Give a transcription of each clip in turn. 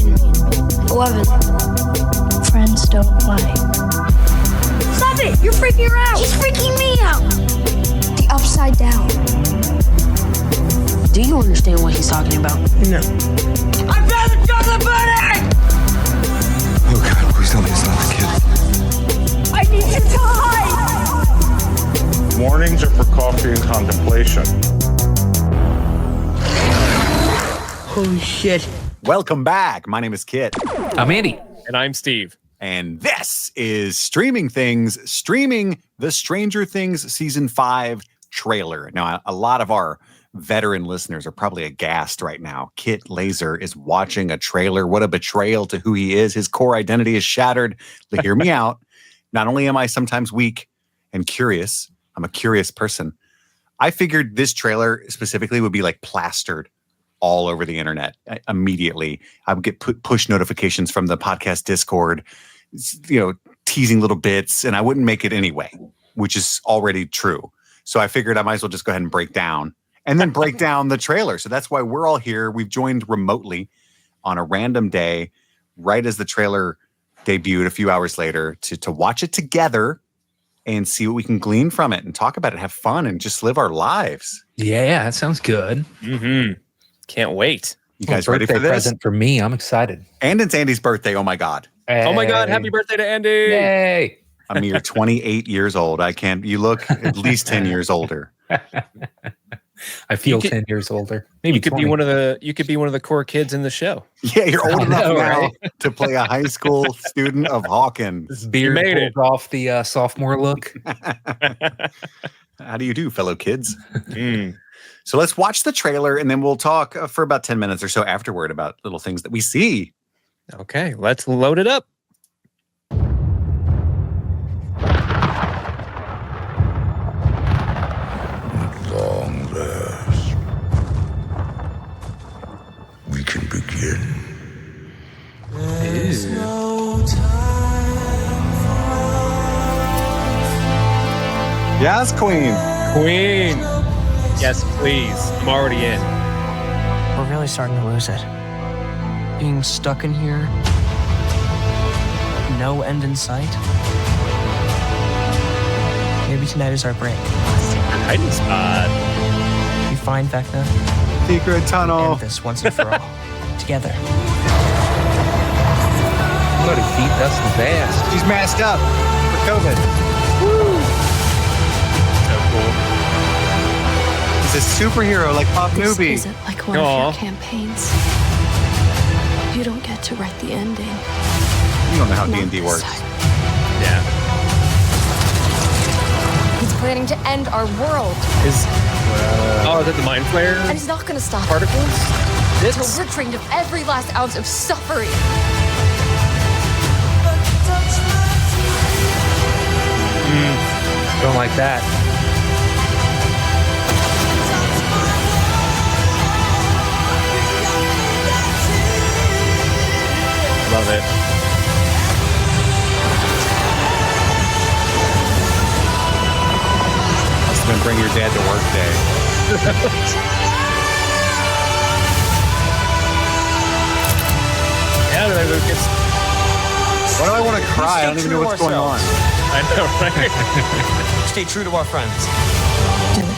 11. Friends don't lie. Stop it! You're freaking her out! She's freaking me out! The upside down. Do you understand what he's talking about? No. I found the chocolate pudding! Oh God, please tell me it's not the kid. I need you to hide! Mornings are for coffee and contemplation. Holy shit. Welcome back. My name is Kit. I'm Andy. And I'm Steve. And this is Streaming Things, streaming the Stranger Things Season 5 trailer. Now, a lot of our veteran listeners are probably aghast right now. Kit Lazer is watching a trailer. What a betrayal to who he is. His core identity is shattered. But hear me out. Not only am I sometimes weak and curious, I'm a curious person. I figured this trailer specifically would be like plastered all over the internet immediately. I would get push notifications from the podcast Discord, teasing little bits, and I wouldn't make it anyway, which is already true. So I figured I might as well just go ahead and break down the trailer. So that's why we're all here. We've joined remotely on a random day, right as the trailer debuted a few hours later, to watch it together and see what we can glean from it and talk about it, have fun, and just live our lives. Yeah, that sounds good. Mm-hmm. Can't wait. You guys ready for this? Present for me. I'm excited. And it's Andy's birthday. Oh my God. Hey. Oh my God. Happy birthday to Andy. Yay. I mean, you're 28 years old. You look at least 10 years older. I feel 10 years older. Maybe you could 20. you could be one of the core kids in the show. Yeah, you're old enough now to play a high school student of Hawkins. This beard pulled off the sophomore look. How do you do, fellow kids? So let's watch the trailer, and then we'll talk for about 10 minutes or so afterward about little things that we see. Okay, let's load it up. At long last, we can begin. There's no Yes, Queen. Queen. Yes, please. I'm already in. We're really starting to lose it. Being stuck in here. No end in sight. Maybe tonight is our break. Hiding spot. We find Vecna. Secret tunnel. End this once and for all. Together. Somebody beat Dustin fast. She's masked up for COVID. Woo! So cool. He's a superhero like Pop This Newbie. isn't like one of your campaigns. You don't get to write the ending. You don't know how D&D works. Yeah. He's planning to end our world. Is it the mind flare And he's not going to stop particles? until we're drained of every last ounce of suffering. Don't like that. Love it. Must have been bring your dad to work day. Yeah, Why do I want to cry? I don't even know what's going on. I know, right? Stay true to our friends. Do it.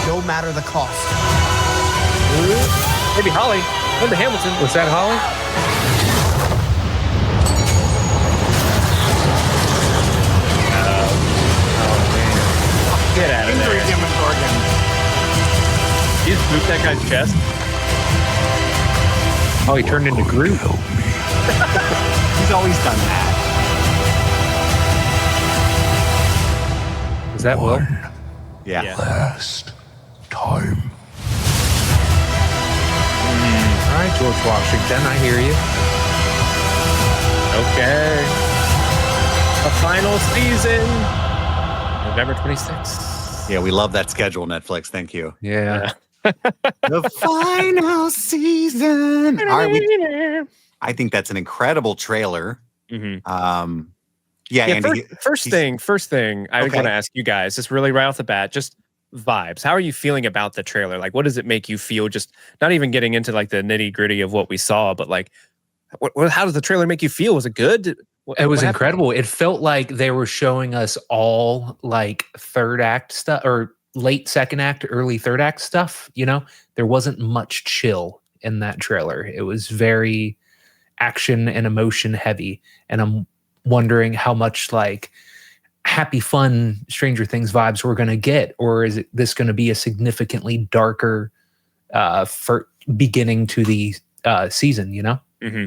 No matter the cost. Maybe Holly. Linda Hamilton. Was that Holly? Get out of there. You just booped that guy's chest. Oh, he turned into Groot. He's always done that. Is that Will? Yeah. Last time. All right, George Washington, I hear you. Okay. The final season. November 26th. Yeah, we love that schedule, Netflix. Thank you. Yeah. The final season. All right, I think that's an incredible trailer. Mm-hmm. Yeah, Andy, first thing I want to ask you guys, just really right off the bat, just vibes. How are you feeling about the trailer? Like, what does it make you feel? Just not even getting into like the nitty gritty of what we saw, but like, how does the trailer make you feel? Was it good? It was incredible. It felt like they were showing us all like third act stuff or late second act, early third act stuff. You know, there wasn't much chill in that trailer. It was very action and emotion heavy. And I'm wondering how much like happy, fun Stranger Things vibes we're going to get, or is this going to be a significantly darker for beginning to the season? You know. Mm-hmm.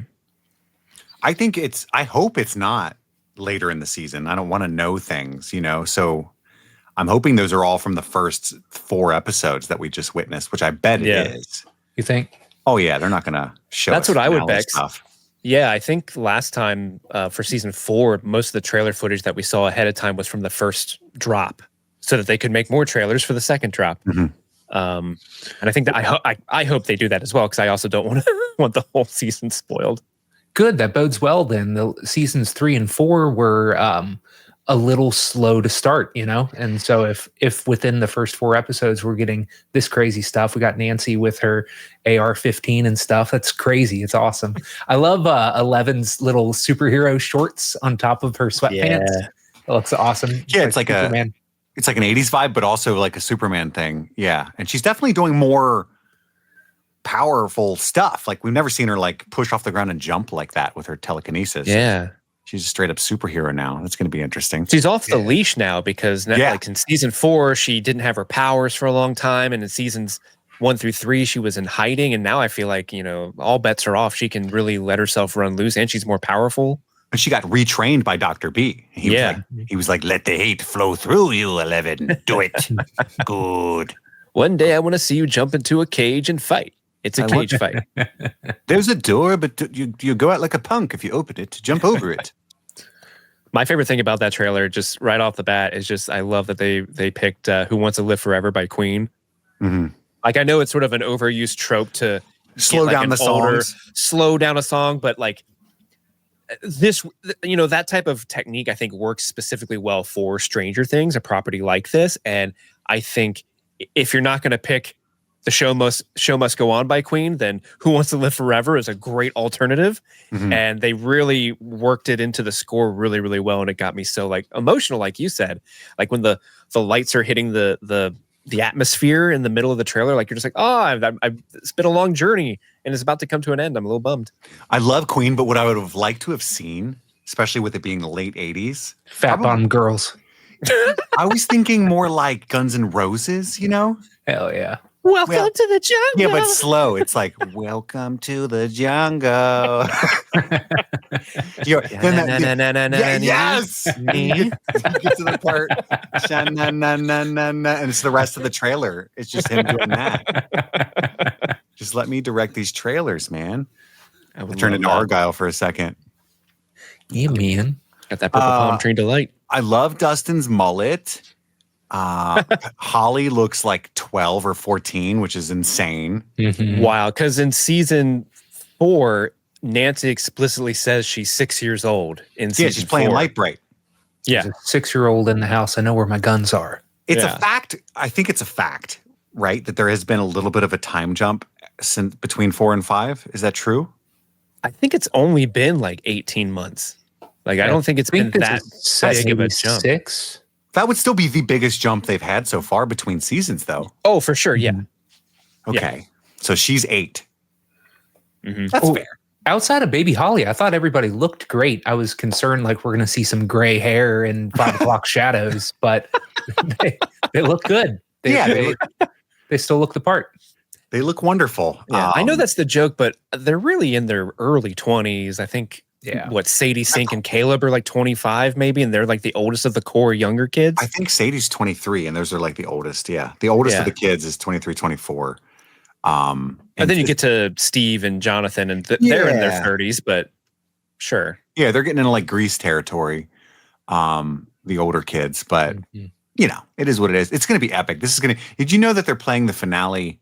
I hope it's not later in the season. I don't want to know things, you know, so I'm hoping those are all from the first 4 episodes that we just witnessed, which I bet it is. You think? Oh yeah, they're not going to show. That's us what I would finale bet. Stuff. Yeah, I think last time for season 4, most of the trailer footage that we saw ahead of time was from the first drop, so that they could make more trailers for the second drop. Mm-hmm. And I think that I hope they do that as well, because I also don't want the whole season spoiled. Good, that bodes well. Then the seasons 3 and 4 were a little slow to start, you know, and so if within the first 4 episodes we're getting this crazy stuff, we got Nancy with her AR-15 and stuff. That's crazy. It's awesome. I love Eleven's little superhero shorts on top of her sweatpants. Yeah. It looks awesome. Yeah, it's like Superman. It's like an 80s vibe, but also like a Superman thing. Yeah, and she's definitely doing more powerful stuff. Like we've never seen her like push off the ground and jump like that with her telekinesis. Yeah. She's a straight up superhero now. That's going to be interesting. She's off the leash now because like in season 4, she didn't have her powers for a long time. And in seasons 1 through 3, she was in hiding. And now I feel like, you know, all bets are off. She can really let herself run loose, and she's more powerful. And she got retrained by Dr. B. He was like, let the hate flow through you, 11. Do it. Good. One day I want to see you jump into a cage and fight. It's a cage fight. There's a door, but you go out like a punk if you open it. Jump over it. My favorite thing about that trailer, just right off the bat, is just I love that they picked "Who Wants to Live Forever" by Queen. Mm-hmm. Like I know it's sort of an overused trope to slow down the songs, slow down a song, but like this, you know, that type of technique I think works specifically well for Stranger Things, a property like this. And I think if you're not going to pick The Show Must Go On by Queen, then Who Wants to Live Forever is a great alternative. Mm-hmm. And they really worked it into the score really, really well. And it got me so like emotional, like you said, like when the lights are hitting the atmosphere in the middle of the trailer, like you're just like, oh, it's been a long journey and it's about to come to an end. I'm a little bummed. I love Queen, but what I would have liked to have seen, especially with it being the late 80s. Fat Bottom Girls. I was thinking more like Guns N' Roses, you know? Hell yeah. Welcome to the jungle. Yeah, but slow. It's like, welcome to the jungle. Yes. You get to the part, and it's the rest of the trailer. It's just him doing that. Just let me direct these trailers, man. I'll turn into Argyle for a second. Yeah, man. Got that purple palm tree delight. I love Dustin's mullet. Holly looks like 12 or 14, which is insane. Mm-hmm. Wow, because in season 4, Nancy explicitly says she's 6 years old. She's playing Light Bright. Yeah, there's a 6-year-old in the house. I know where my guns are. It's a fact. I think it's a fact, right? That there has been a little bit of a time jump since between 4 and 5. Is that true? I think it's only been like 18 months. Like I don't think it's been that big of a jump. 6. That would still be the biggest jump they've had so far between seasons, though. Oh, for sure. Yeah. Okay. Yeah. So she's 8. Mm-hmm. That's fair. Outside of Baby Holly, I thought everybody looked great. I was concerned like we're going to see some gray hair and 5 o'clock shadows, but they look good. They still look the part. They look wonderful. Yeah, I know that's the joke, but they're really in their early 20s. I think. Yeah. What, Sadie Sink and Caleb are like 25 maybe, and they're like the oldest of the core younger kids? I think Sadie's 23 and those are like the oldest. Yeah. The oldest of the kids is 23, 24. And then you get to Steve and Jonathan and they're in their 30s, but sure. Yeah, they're getting into like Grease territory, the older kids, but you know, it is what it is. It's going to be epic. Did you know that they're playing the finale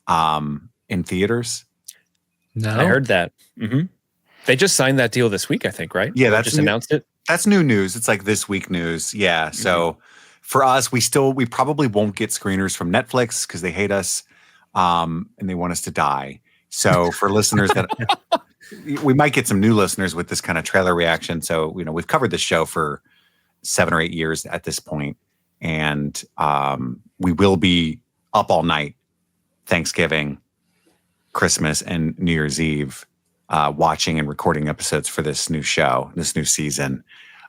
in theaters? No. I heard that. Mm-hmm. They just signed that deal this week, I think, right? Yeah, that's just announced it. That's new news. It's like this week news. Yeah. So for us, we probably won't get screeners from Netflix because they hate us and they want us to die. So for listeners that we might get some new listeners with this kind of trailer reaction. So, we've covered this show for 7 or 8 years at this point, and we will be up all night Thanksgiving, Christmas, and New Year's Eve watching and recording episodes for this new show, this new season.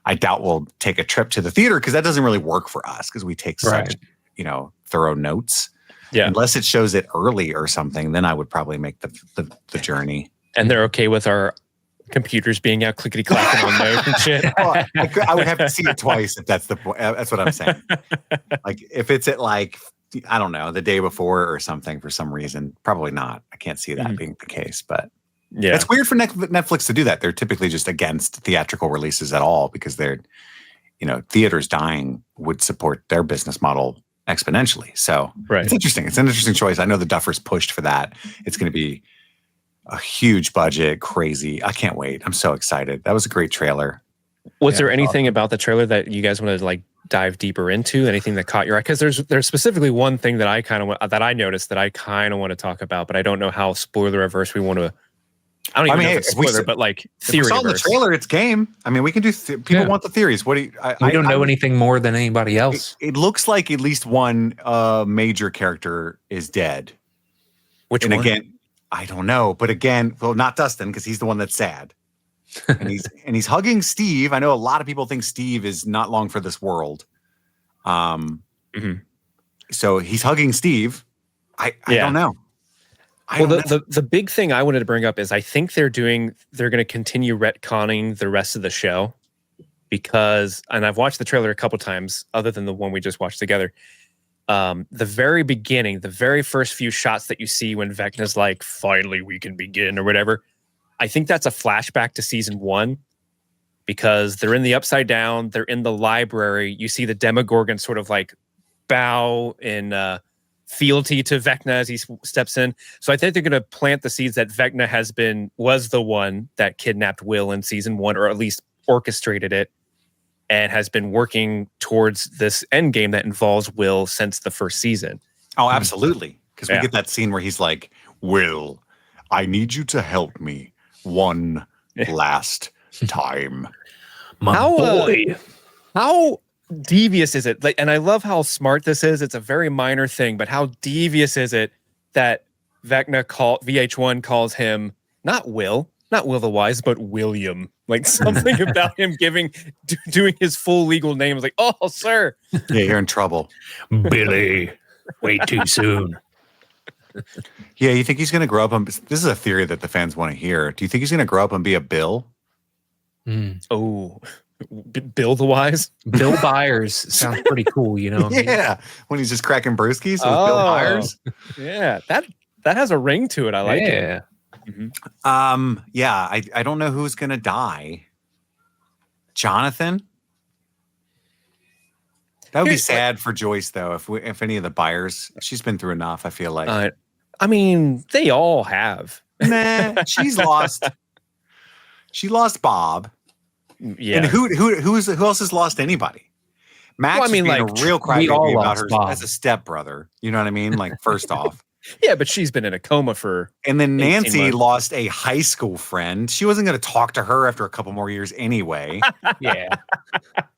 I doubt we'll take a trip to the theater because that doesn't really work for us because we take such, thorough notes. Yeah. Unless it shows it early or something, then I would probably make the journey. And they're okay with our computers being out clickety clacking on notes and shit. Well, I would have to see it twice if that's the point. That's what I'm saying. Like if it's at I don't know, the day before or something for some reason, probably not. I can't see that being the case, but yeah, it's weird for Netflix to do that. They're typically just against theatrical releases at all because they're, theaters dying would support their business model exponentially. So It's interesting. It's an interesting choice. I know the Duffers pushed for that. It's going to be a huge budget, crazy. I can't wait. I'm so excited. That was a great trailer. Was there anything about the trailer that you guys wanted to dive deeper into? Anything that caught your eye? Because there's specifically one thing that I noticed that I kind of want to talk about, but I don't know how spoiler averse we want to. I don't even know if it's spoiler, but theory. If we saw the trailer, it's game. I mean, we can do. People want the theories. What do you? We don't know anything more than anybody else. It looks like at least one major character is dead. Which one? Again, I don't know. But again, well, not Dustin because he's the one that's sad, and he's hugging Steve. I know a lot of people think Steve is not long for this world. So he's hugging Steve. I don't know. The big thing I wanted to bring up is I think they're going to continue retconning the rest of the show because, and I've watched the trailer a couple times other than the one we just watched together. The very beginning, the very first few shots that you see when Vecna's like, finally we can begin or whatever. I think that's a flashback to season 1 because they're in the Upside Down. They're in the library. You see the Demogorgon sort of bow in, fealty to Vecna as he steps in. So I think they're going to plant the seeds that Vecna was the one that kidnapped Will in season 1, or at least orchestrated it, and has been working towards this end game that involves Will since the first season. Oh, absolutely. Because we get that scene where he's like, Will, I need you to help me one last time. My boy. How devious is it? And I love how smart this is. It's a very minor thing, but how devious is it that VH1 calls him not Will the Wise, but William? Something about him doing his full legal name. I was like, oh, sir. Yeah, you're in trouble. Billy, way too soon. Yeah, you think he's going to grow up and this is a theory that the fans want to hear. Do you think he's going to grow up and be a Bill? Oh, Bill the Wise? Bill Byers sounds pretty cool, Yeah, when he's just cracking brewskis with Bill Byers. Yeah, that has a ring to it. I like it. Yeah, I don't know who's going to die. Jonathan? That would be sad for Joyce, though, if any of the Byers. She's been through enough, I feel like. I mean, they all have. Nah, she's lost. She lost Bob. Yeah. And who else has lost anybody? Max being a real crybaby about her as a stepbrother. You know what I mean? First off. Yeah, but she's been in a coma for. And then Nancy lost a high school friend. She wasn't going to talk to her after a couple more years anyway. Yeah.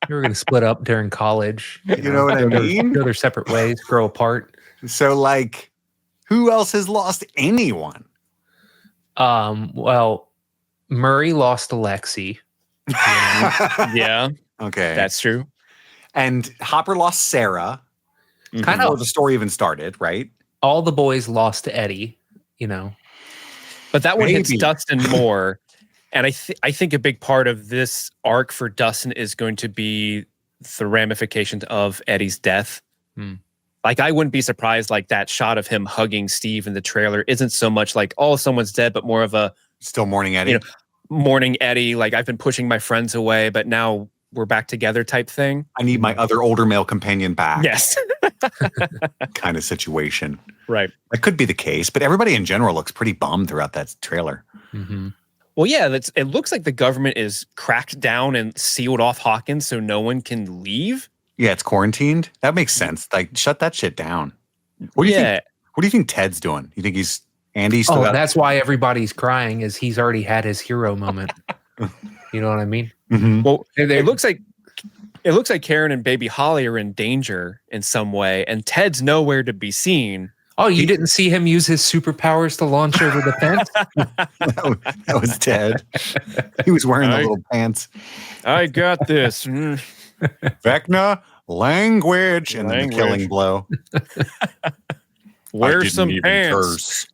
They were going to split up during college. You know what I mean? Go their separate ways, grow apart. So, who else has lost anyone? Well, Murray lost Alexi. Yeah. Okay. That's true. And Hopper lost Sarah. Kind before of the story even started, right? All the boys lost to Eddie, But that one hits Dustin more. And I think a big part of this arc for Dustin is going to be the ramifications of Eddie's death. I wouldn't be surprised that shot of him hugging Steve in the trailer isn't so much someone's dead, but more of a still mourning Eddie. Mourning Eddie, I've been pushing my friends away, but now we're back together type thing. I need my other older male companion back. Yes. Kind of situation. Right. That could be the case, but everybody in general looks pretty bummed throughout that trailer. Well, yeah, it looks like the government is cracked down and sealed off Hawkins so no one can leave. Yeah, it's quarantined. That makes sense. Like, shut that shit down. What do you think? What do you think Ted's doing? You think Andy's still got? That's why everybody's crying. Is he's already had his hero moment. You know what I mean? Mhm. Well, it looks like Karen and baby Holly are in danger in some way, and Ted's nowhere to be seen. Oh, you didn't see him use his superpowers to launch over the fence? That was Ted. He was wearing the little pants. I got this. Vecna, language, and then the killing blow. Wear some pants.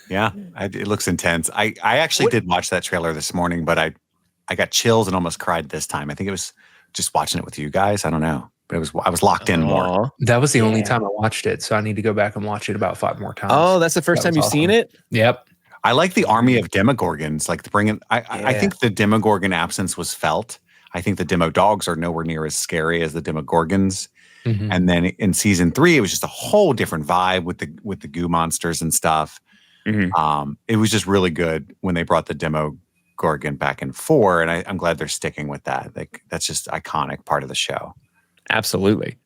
Yeah, it looks intense. I actually did watch that trailer this morning, but I got chills and almost cried this time. I think it was just watching it with you guys. I don't know, but I was locked in more. That was the only time I watched it, so I need to go back and watch it about 5 more times. Oh, that's the first time you've seen it? Yep. I like the army of Demogorgons. Like I think the Demogorgon absence was felt. I think the Demo dogs are nowhere near as scary as the Demogorgons. Mm-hmm. And then in season 3, it was just a whole different vibe with the goo monsters and stuff. Mm-hmm. It was just really good when they brought the Demogorgon back in 4, and I'm glad they're sticking with that. Like that's just iconic part of the show. Absolutely.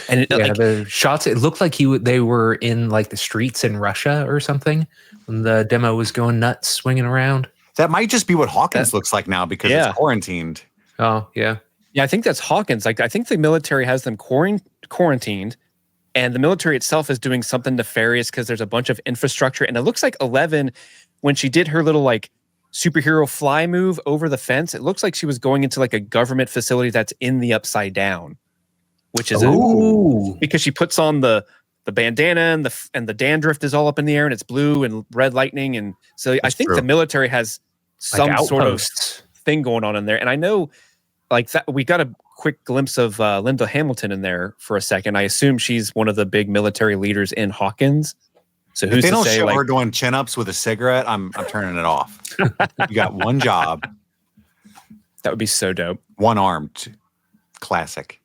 And the shots, it looked like they were in like the streets in Russia or something when the Demo was going nuts, swinging around. That might just be what Hawkins looks like now because it's quarantined. Oh, yeah. Yeah, I think that's Hawkins. Like, I think the military has them quarantined, and the military itself is doing something nefarious because there's a bunch of infrastructure. And it looks like 11, when she did her little like superhero fly move over the fence, it looks like she was going into like a government facility that's in the Upside Down, which is because she puts on the bandana and the dandruff is all up in the air and it's blue and red lightning, and so I think the military has some like sort of thing going on in there. And I know, like that, we got a quick glimpse of Linda Hamilton in there for a second. I assume she's one of the big military leaders in Hawkins. So who's if they to don't say, show like, her doing chin-ups with a cigarette, I'm turning it off. You got one job. That would be so dope. One-armed. Classic.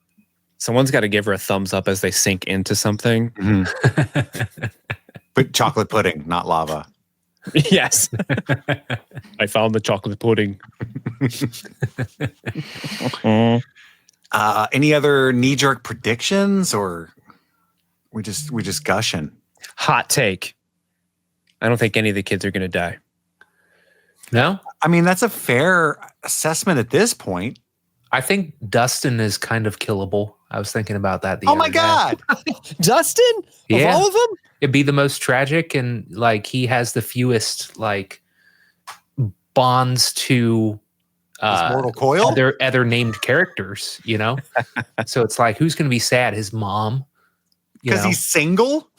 Someone's got to give her a thumbs up as they sink into something. Mm-hmm. But chocolate pudding, not lava. Yes. I found the chocolate pudding. Any other knee-jerk predictions, or we just gushing? Hot take. I don't think any of the kids are going to die. No? I mean, that's a fair assessment at this point. I think Dustin is kind of killable. I was thinking about that. Oh my God. Dustin? Yeah. Of all of them? It'd be the most tragic, and like he has the fewest like bonds to mortal coil? Other named characters, you know? So it's like, who's going to be sad? His mom. Because he's single?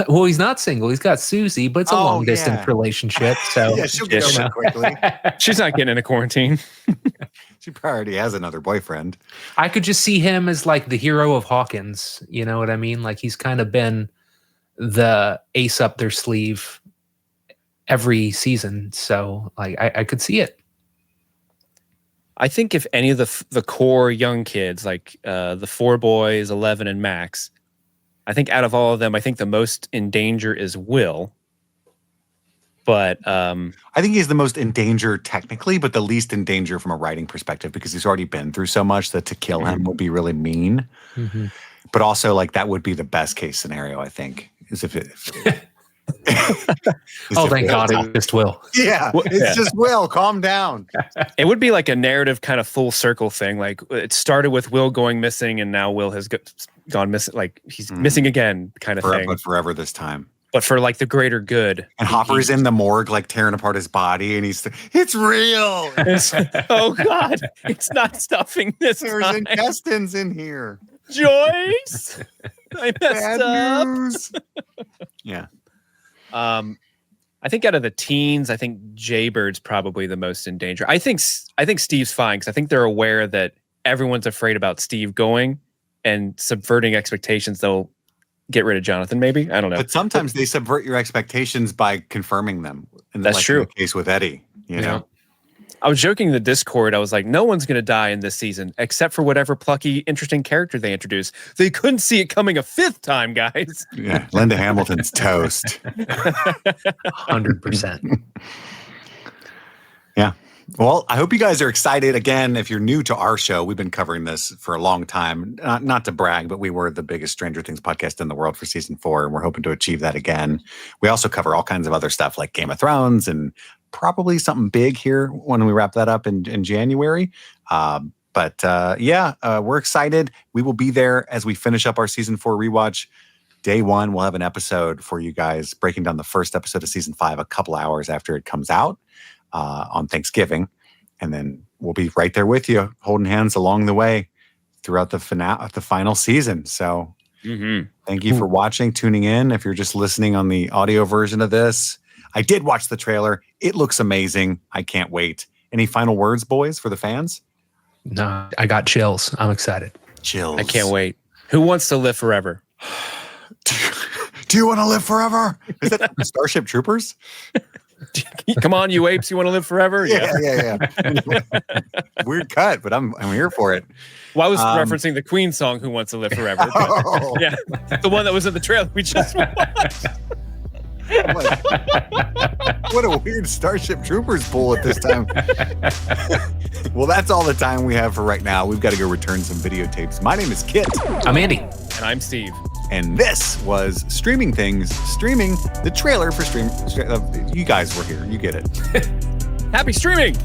Well, he's not single. He's got Susie, but it's a long distance relationship. So yeah, she'll get over it quickly. She's not getting into quarantine. She probably already has another boyfriend. I could just see him as like the hero of Hawkins. You know what I mean? Like he's kind of been the ace up their sleeve every season. So like I could see it. I think if any of the core young kids, like the 4 boys, 11 and Max, I think out of all of them, I think the most in danger is Will. But I think he's the most in danger technically, but the least in danger from a writing perspective because he's already been through so much that to kill him would be really mean. Mm-hmm. But also, like, that would be the best case scenario, I think, is if it. Thank God it just Will. Yeah, it's just Will. Calm down. It would be like a narrative kind of full circle thing. Like it started with Will going missing, and now Will has gone missing. Like he's missing again, kind of thing. But forever this time. But for like the greater good. And Hopper's in the morgue, like tearing apart his body, and it's real. Oh God, it's not stuffing this There's time. intestines in here. Joyce, I messed Bad up. news. Yeah. I think out of the teens, I think Jaybird's probably the most in danger. I think Steve's fine because I think they're aware that everyone's afraid about Steve going and subverting expectations. They'll get rid of Jonathan, maybe. I don't know. But sometimes they subvert your expectations by confirming them. And that's true. In the case with Eddie, you know. I was joking in the Discord. I was like, no one's going to die in this season except for whatever plucky, interesting character they introduce. They couldn't see it coming a 5th time, guys. Yeah, Linda Hamilton's toast. 100%. Yeah. Well, I hope you guys are excited. Again, if you're new to our show, we've been covering this for a long time. Not to brag, but we were the biggest Stranger Things podcast in the world for season 4, and we're hoping to achieve that again. We also cover all kinds of other stuff like Game of Thrones and probably something big here when we wrap that up in January. We're excited. We will be there as we finish up our season 4 rewatch. Day 1, we'll have an episode for you guys breaking down the first episode of season 5 a couple hours after it comes out on Thanksgiving. And then we'll be right there with you, holding hands along the way throughout the final season. So thank you for watching, tuning in. If you're just listening on the audio version of this, I did watch the trailer. It looks amazing. I can't wait. Any final words, boys, for the fans? No, I got chills. I'm excited. Chills. I can't wait. Who wants to live forever? Do you want to live forever? Is that Starship Troopers? Come on, you apes! You want to live forever? Yeah. Weird cut, but I'm here for it. Well, I was referencing the Queen song "Who Wants to Live Forever." Yeah, the one that was in the trailer we just watched. What a weird Starship Troopers pull at this time. Well, that's all the time we have for right now. We've got to go return some videotapes. My name is Kit. I'm Andy. And I'm Steve. And this was Streaming Things, streaming the trailer for Stream. You guys were here. You get it. Happy streaming!